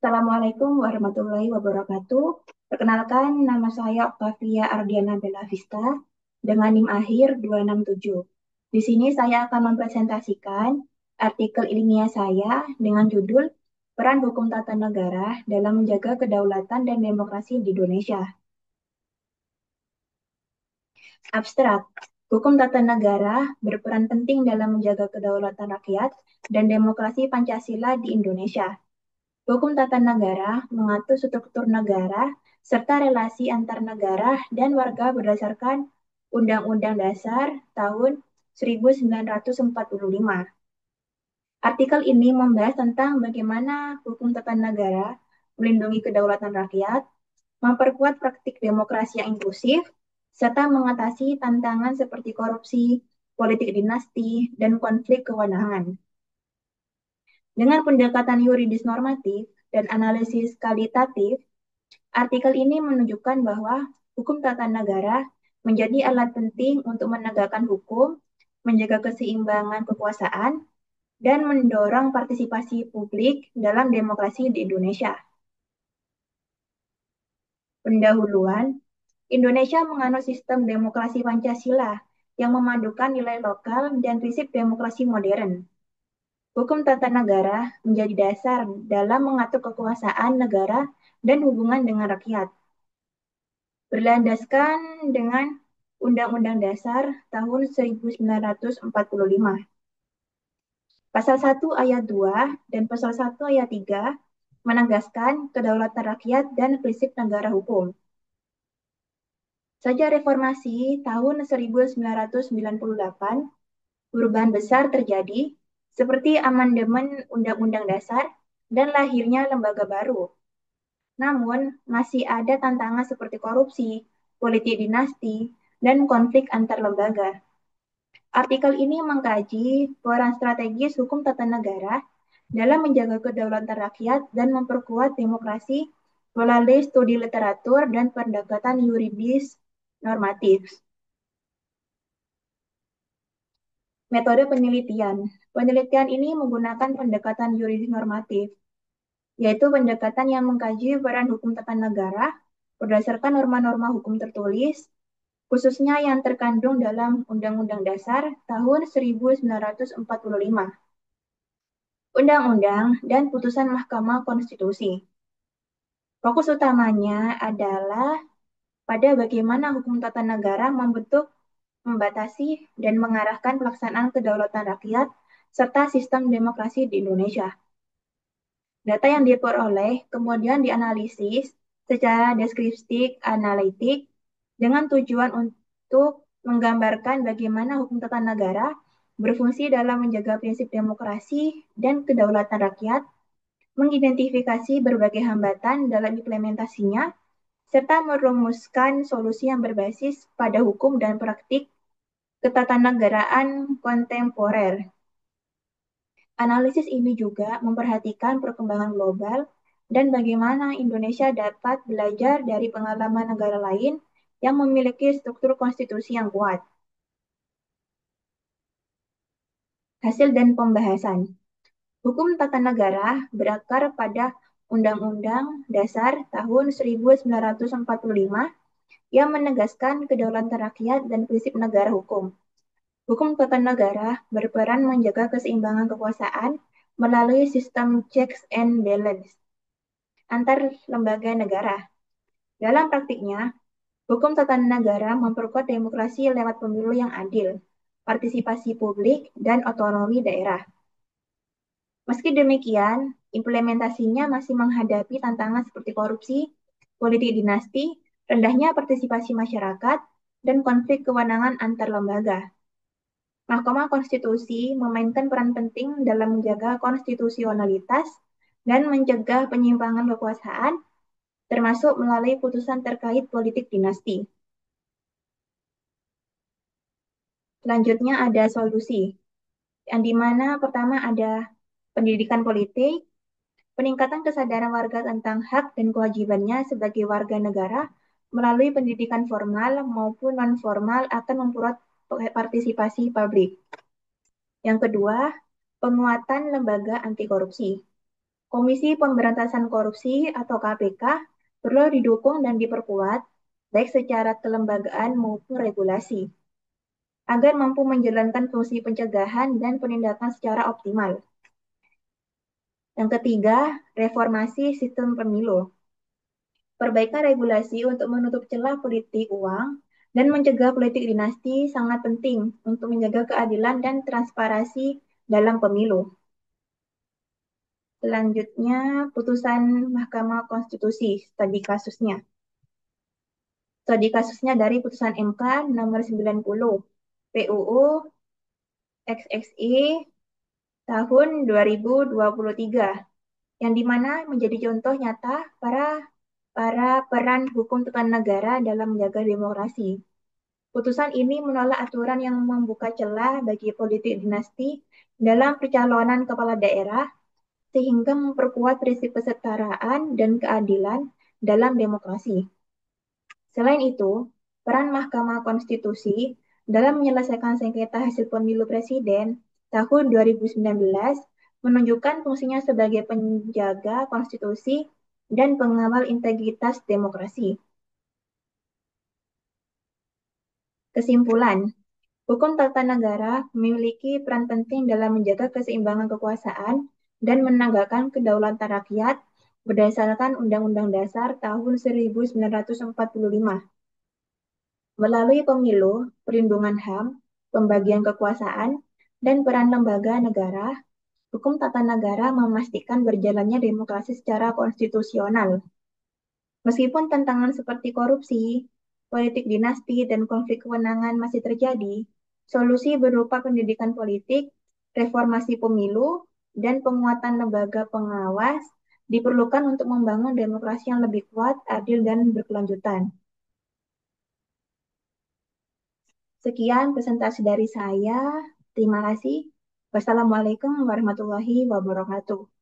Assalamualaikum warahmatullahi wabarakatuh. Perkenalkan, nama saya Octavia Ardiana Bella Vista dengan NIM akhir 267. Di sini saya akan mempresentasikan artikel ilmiah saya dengan judul Peran Hukum Tata Negara dalam Menjaga Kedaulatan dan Demokrasi di Indonesia. Abstrak, hukum tata negara berperan penting dalam menjaga kedaulatan rakyat dan demokrasi Pancasila di Indonesia. Hukum tata negara mengatur struktur negara serta relasi antar negara dan warga berdasarkan Undang-Undang Dasar tahun 1945. Artikel ini membahas tentang bagaimana hukum tata negara melindungi kedaulatan rakyat, memperkuat praktik demokrasi yang inklusif, serta mengatasi tantangan seperti korupsi, politik dinasti, dan konflik kewenangan. Dengan pendekatan yuridis normatif dan analisis kalitatif, artikel ini menunjukkan bahwa hukum tata negara menjadi alat penting untuk menegakkan hukum, menjaga keseimbangan kekuasaan, dan mendorong partisipasi publik dalam demokrasi di Indonesia. Pendahuluan, Indonesia menganut sistem demokrasi Pancasila yang memadukan nilai lokal dan prinsip demokrasi modern. Hukum tata negara menjadi dasar dalam mengatur kekuasaan negara dan hubungan dengan rakyat. Berlandaskan dengan Undang-Undang Dasar tahun 1945. Pasal 1 ayat 2 dan Pasal 1 ayat 3 menegaskan kedaulatan rakyat dan prinsip negara hukum. Sejak reformasi tahun 1998, perubahan besar terjadi seperti amandemen Undang-Undang Dasar dan lahirnya lembaga baru. Namun, masih ada tantangan seperti korupsi, politik dinasti, dan konflik antar lembaga. Artikel ini mengkaji peran strategis hukum tata negara dalam menjaga kedaulatan rakyat dan memperkuat demokrasi melalui studi literatur dan pendekatan yuridis normatif. Metode penelitian. Penelitian ini menggunakan pendekatan yuridis normatif, yaitu pendekatan yang mengkaji peran hukum tata negara berdasarkan norma-norma hukum tertulis, khususnya yang terkandung dalam Undang-Undang Dasar tahun 1945, Undang-Undang, dan putusan Mahkamah Konstitusi. Fokus utamanya adalah pada bagaimana hukum tata negara membentuk, membatasi, dan mengarahkan pelaksanaan kedaulatan rakyat serta sistem demokrasi di Indonesia. Data yang diperoleh kemudian dianalisis secara deskriptif analitik dengan tujuan untuk menggambarkan bagaimana hukum tata negara berfungsi dalam menjaga prinsip demokrasi dan kedaulatan rakyat, mengidentifikasi berbagai hambatan dalam implementasinya, serta merumuskan solusi yang berbasis pada hukum dan praktik ketatanegaraan kontemporer. Analisis ini juga memperhatikan perkembangan global dan bagaimana Indonesia dapat belajar dari pengalaman negara lain yang memiliki struktur konstitusi yang kuat. Hasil dan pembahasan. Hukum tata negara berakar pada Undang-Undang Dasar tahun 1945 yang menegaskan kedaulatan rakyat dan prinsip negara hukum. Hukum tata negara berperan menjaga keseimbangan kekuasaan melalui sistem checks and balance antar lembaga negara. Dalam praktiknya, hukum tata negara memperkuat demokrasi lewat pemilu yang adil, partisipasi publik, dan otonomi daerah. Meski demikian, implementasinya masih menghadapi tantangan seperti korupsi, politik dinasti, rendahnya partisipasi masyarakat, dan konflik kewenangan antar lembaga. Mahkamah Konstitusi memainkan peran penting dalam menjaga konstitusionalitas dan mencegah penyimpangan kekuasaan, termasuk melalui putusan terkait politik dinasti. Selanjutnya ada solusi, yang dimana pertama ada pendidikan politik, peningkatan kesadaran warga tentang hak dan kewajibannya sebagai warga negara melalui pendidikan formal maupun non-formal akan memperkuat partisipasi publik. Yang kedua, penguatan lembaga anti korupsi. Komisi Pemberantasan Korupsi atau KPK perlu didukung dan diperkuat, baik secara kelembagaan maupun regulasi, agar mampu menjalankan fungsi pencegahan dan penindakan secara optimal. Yang ketiga, reformasi sistem pemilu. Perbaikan regulasi untuk menutup celah politik uang dan mencegah politik dinasti sangat penting untuk menjaga keadilan dan transparansi dalam pemilu. Selanjutnya, putusan Mahkamah Konstitusi, studi kasusnya. Studi kasusnya dari putusan MK nomor 90, PUU XXI tahun 2023, yang dimana menjadi contoh nyata para peran hukum tata negara dalam menjaga demokrasi. Putusan ini menolak aturan yang membuka celah bagi politik dinasti dalam pencalonan kepala daerah sehingga memperkuat prinsip kesetaraan dan keadilan dalam demokrasi. Selain itu, peran Mahkamah Konstitusi dalam menyelesaikan sengketa hasil pemilu presiden tahun 2019 menunjukkan fungsinya sebagai penjaga konstitusi dan pengawal integritas demokrasi. Kesimpulan, hukum tata negara memiliki peran penting dalam menjaga keseimbangan kekuasaan dan menegakkan kedaulatan rakyat berdasarkan Undang-Undang Dasar tahun 1945. Melalui pemilu, perlindungan HAM, pembagian kekuasaan, dan peran lembaga negara, hukum tata negara memastikan berjalannya demokrasi secara konstitusional. Meskipun tantangan seperti korupsi, politik dinasti, dan konflik kewenangan masih terjadi, solusi berupa pendidikan politik, reformasi pemilu, dan penguatan lembaga pengawas diperlukan untuk membangun demokrasi yang lebih kuat, adil, dan berkelanjutan. Sekian presentasi dari saya. Terima kasih. Wassalamualaikum warahmatullahi wabarakatuh.